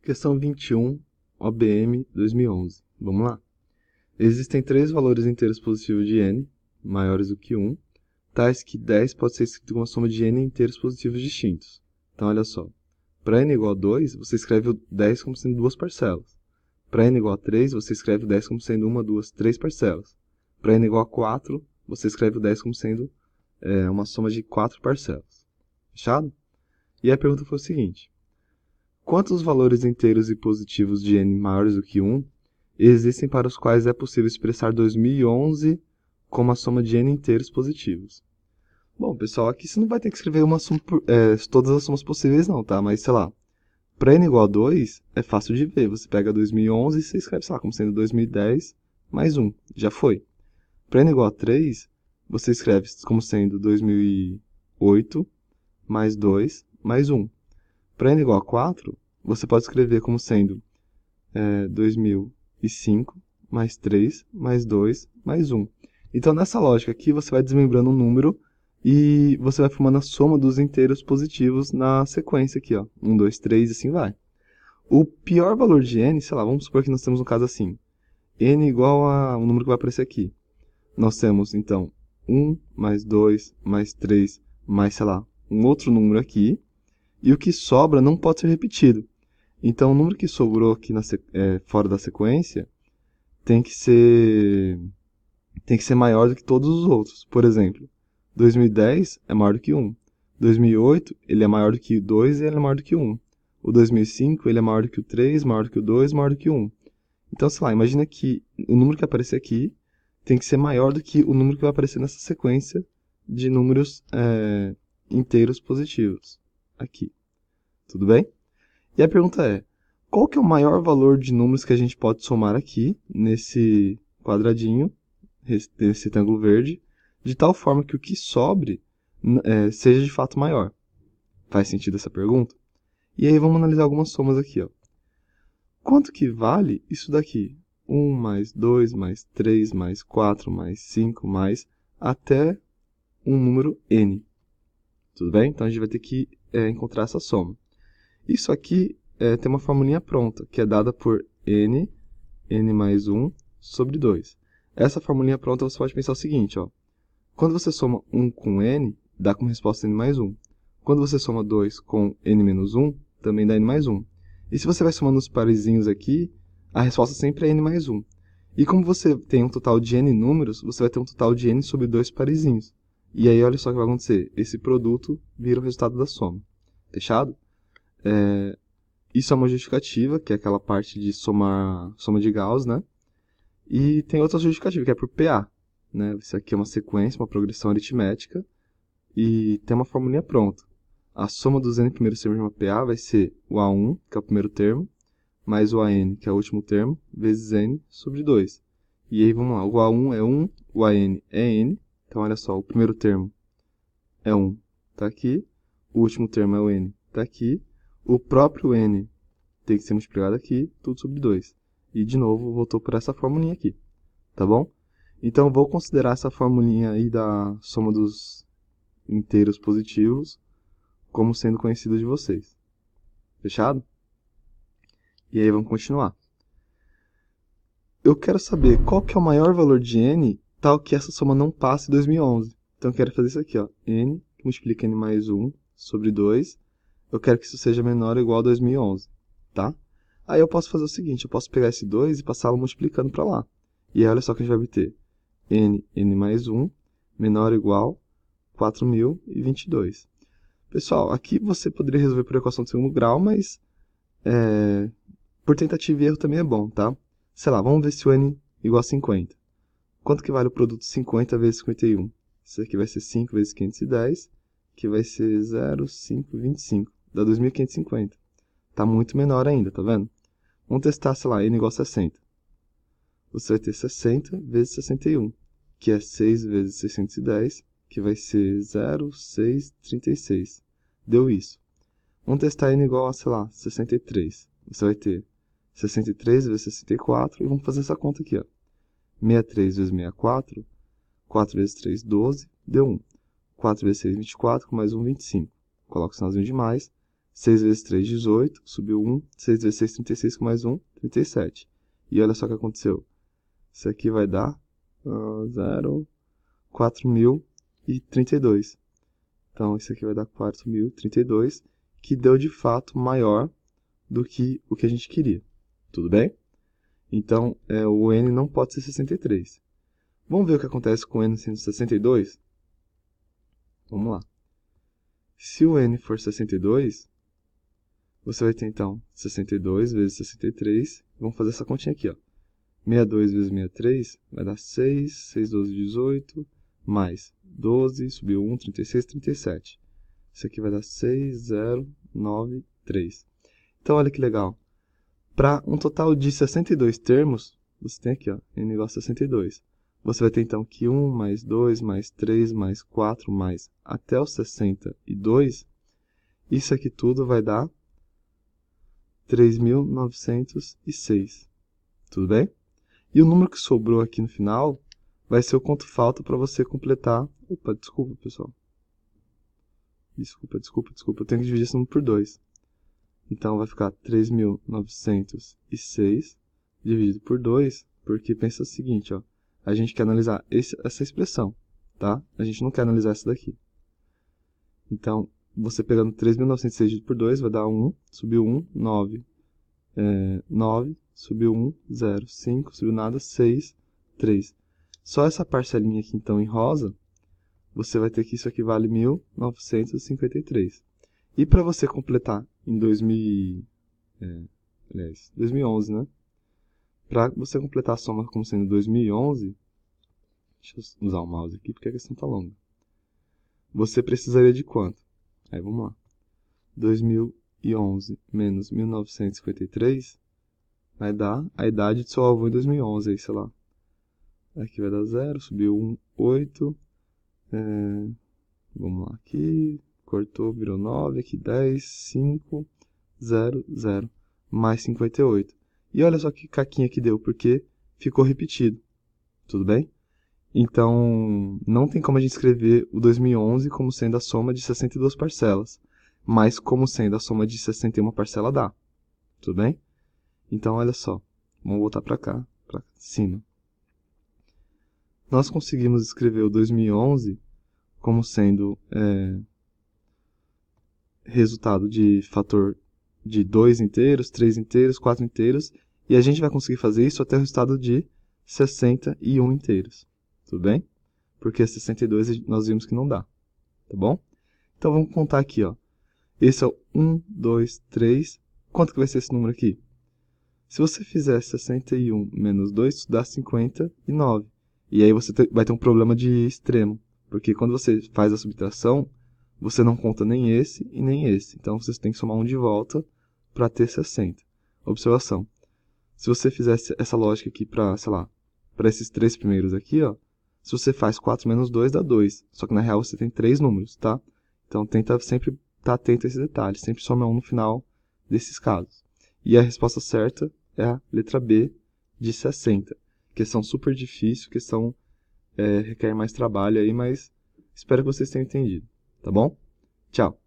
Questão 21, OBM 2011. Vamos lá. Existem três valores inteiros positivos de n, maiores do que 1, tais que 10 pode ser escrito como a soma de n inteiros positivos distintos. Então, olha só. Para n igual a 2, você escreve o 10 como sendo duas parcelas. Para n igual a 3, você escreve o 10 como sendo uma, duas, três parcelas. Para n igual a 4, você escreve o 10 como sendo uma soma de 4 parcelas. Fechado? E a pergunta foi o seguinte. Quantos valores inteiros e positivos de n maiores do que 1 existem para os quais é possível expressar 2011 como a soma de n inteiros positivos? Bom, pessoal, aqui você não vai ter que escrever todas as somas possíveis não, tá? Mas, sei lá, para n igual a 2, é fácil de ver. Você pega 2011 e você escreve, sei lá, como sendo 2010 mais 1. Já foi. Para n igual a 3, você escreve como sendo 2008 mais 2 mais 1. Para n igual a 4, você pode escrever como sendo 2005 mais 3 mais 2 mais 1. Então, nessa lógica aqui, você vai desmembrando um número e você vai formando a soma dos inteiros positivos na sequência aqui, ó. 1, 2, 3 e assim vai. O pior valor de n, sei lá, vamos supor que nós temos um caso assim. n igual a um número que vai aparecer aqui. Nós temos, então, 1 mais 2 mais 3 mais, sei lá, um outro número aqui. E o que sobra não pode ser repetido. Então, o número que sobrou aqui fora da sequência tem que ser maior do que todos os outros. Por exemplo, 2010 é maior do que 1. 2008, ele é maior do que 2 e ele é maior do que 1. O 2005, ele é maior do que o 3, maior do que o 2, maior do que o 1. Então, sei lá, imagina que o número que aparecer aqui tem que ser maior do que o número que vai aparecer nessa sequência de números inteiros positivos. Aqui. Tudo bem? E a pergunta é, qual que é o maior valor de números que a gente pode somar aqui, nesse quadradinho, nesse retângulo verde, de tal forma que o que sobre seja de fato maior? Faz sentido essa pergunta? E aí vamos analisar algumas somas aqui, ó. Quanto que vale isso daqui? 1 mais 2 mais 3 mais 4 mais 5 mais até um número n. Tudo bem? Então a gente vai ter que encontrar essa soma. Isso aqui tem uma formulinha pronta, que é dada por n mais 1 sobre 2. Essa formulinha pronta você pode pensar o seguinte, ó. Quando você soma 1 com n, dá como resposta n mais 1. Quando você soma 2 com n menos 1, também dá n mais 1. E se você vai somando os parezinhos aqui, a resposta sempre é n mais 1. E como você tem um total de n números, você vai ter um total de n sobre 2 parezinhos. E aí, olha só o que vai acontecer. Esse produto vira o resultado da soma. Fechado? Isso é uma justificativa, que é aquela parte de soma de Gauss, né? E tem outra justificativa, que é por PA. Né? Isso aqui é uma sequência, uma progressão aritmética, e tem uma formulinha pronta. A soma dos n primeiros termos de uma PA vai ser o A1, que é o primeiro termo, mais o AN, que é o último termo, vezes n sobre 2. E aí, vamos lá, o A1 é 1, o AN é n. Então, olha só, o primeiro termo é 1, está aqui. O último termo é o n, está aqui. O próprio n tem que ser multiplicado aqui, tudo sobre 2. E, de novo, voltou por essa formulinha aqui, tá bom? Então, vou considerar essa formulinha aí da soma dos inteiros positivos como sendo conhecida de vocês. Fechado? E aí, vamos continuar. Eu quero saber qual que é o maior valor de n, tal que essa soma não passe 2011. Então, eu quero fazer isso aqui, ó. N, que multiplica n mais 1 sobre 2. Eu quero que isso seja menor ou igual a 2011. Tá? Aí eu posso fazer o seguinte, eu posso pegar esse 2 e passá-lo multiplicando para lá. E aí olha só que a gente vai obter n mais 1 menor ou igual a 4.022. Pessoal, aqui você poderia resolver por equação de segundo grau, mas por tentativa e erro também é bom, tá? Sei lá, vamos ver se o n igual a 50. Quanto que vale o produto 50 vezes 51? Isso aqui vai ser 5 vezes 510, que vai ser 0,525. Dá 2.550. Está muito menor ainda, tá vendo? Vamos testar, sei lá, n igual a 60. Você vai ter 60 vezes 61, que é 6 vezes 610, que vai ser 0,636. Deu isso. Vamos testar n igual a, sei lá, 63. Você vai ter 63 vezes 64, e vamos fazer essa conta aqui, ó. 63 vezes 64, 4 vezes 3, 12, deu 1. 4 vezes 6, 24, com mais 1, 25. Coloca o sinalzinho de mais. 6 vezes 3, 18, subiu 1. 6 vezes 6, 36, com mais 1, 37. E olha só o que aconteceu. Isso aqui vai dar 4.032. Então, isso aqui vai dar 4.032, que deu de fato maior do que o que a gente queria. Tudo bem? Então, o n não pode ser 63. Vamos ver o que acontece com o n sendo 62? Vamos lá. Se o n for 62, você vai ter, então, 62 vezes 63. Vamos fazer essa continha aqui, ó. 62 vezes 63 vai dar 6, 6, 12, 18, mais 12, subiu 1, 36, 37. Isso aqui vai dar 6093. Então, olha que legal. Para um total de 62 termos, você tem aqui, ó, n igual a 62. Você vai ter, então, que 1, mais 2, mais 3, mais 4, mais até o 62. Isso aqui tudo vai dar 3.906. Tudo bem? E o número que sobrou aqui no final vai ser o quanto falta para você completar... Opa, desculpa, pessoal. Desculpa. Eu tenho que dividir esse número por 2. Então, vai ficar 3.906 dividido por 2, porque pensa o seguinte, ó. A gente quer analisar essa expressão, tá? A gente não quer analisar essa daqui. Então, você pegando 3.906 dividido por 2, vai dar 1, subiu 1, 9. 9, subiu 1, 0, 5, subiu nada, 6, 3. Só essa parcelinha aqui, então, em rosa, você vai ter que isso aqui vale 1.953. E para você completar em 2011, né? Para você completar a soma como sendo 2011, deixa eu usar o mouse aqui porque a questão está longa. Você precisaria de quanto? Aí, vamos lá. 2011 menos 1953 vai dar a idade de seu avô em 2011, aí, sei lá. Aqui vai dar 0, subiu 1, 8. Vamos lá, aqui, cortou, virou 9, aqui 10, 5, 0, 0, mais 58. E olha só que caquinha que deu, porque ficou repetido. Tudo bem? Então, não tem como a gente escrever o 2011 como sendo a soma de 62 parcelas. Mas como sendo a soma de 61 parcela dá. Tudo bem? Então, olha só. Vamos voltar para cá, para cima. Nós conseguimos escrever o 2011 como sendo resultado de fator de 2 inteiros, 3 inteiros, 4 inteiros. E a gente vai conseguir fazer isso até o resultado de 61 inteiros. Tudo bem? Porque 62 nós vimos que não dá. Tá bom? Então, vamos contar aqui, ó. Esse é o 1, 2, 3. Quanto que vai ser esse número aqui? Se você fizer 61 menos 2, isso dá 59. E aí você vai ter um problema de extremo. Porque quando você faz a subtração, você não conta nem esse e nem esse. Então, você tem que somar um de volta para ter 60. Observação. Se você fizesse essa lógica aqui para, sei lá, para esses 3 primeiros aqui, ó. Se você faz 4 menos 2, dá 2. Só que na real você tem 3 números, tá? Então, tenta sempre estar atento a esse detalhe. Sempre soma 1 no final desses casos. E a resposta certa é a letra B, de 60. Questão super difícil, questão requer mais trabalho aí, mas espero que vocês tenham entendido. Tá bom? Tchau!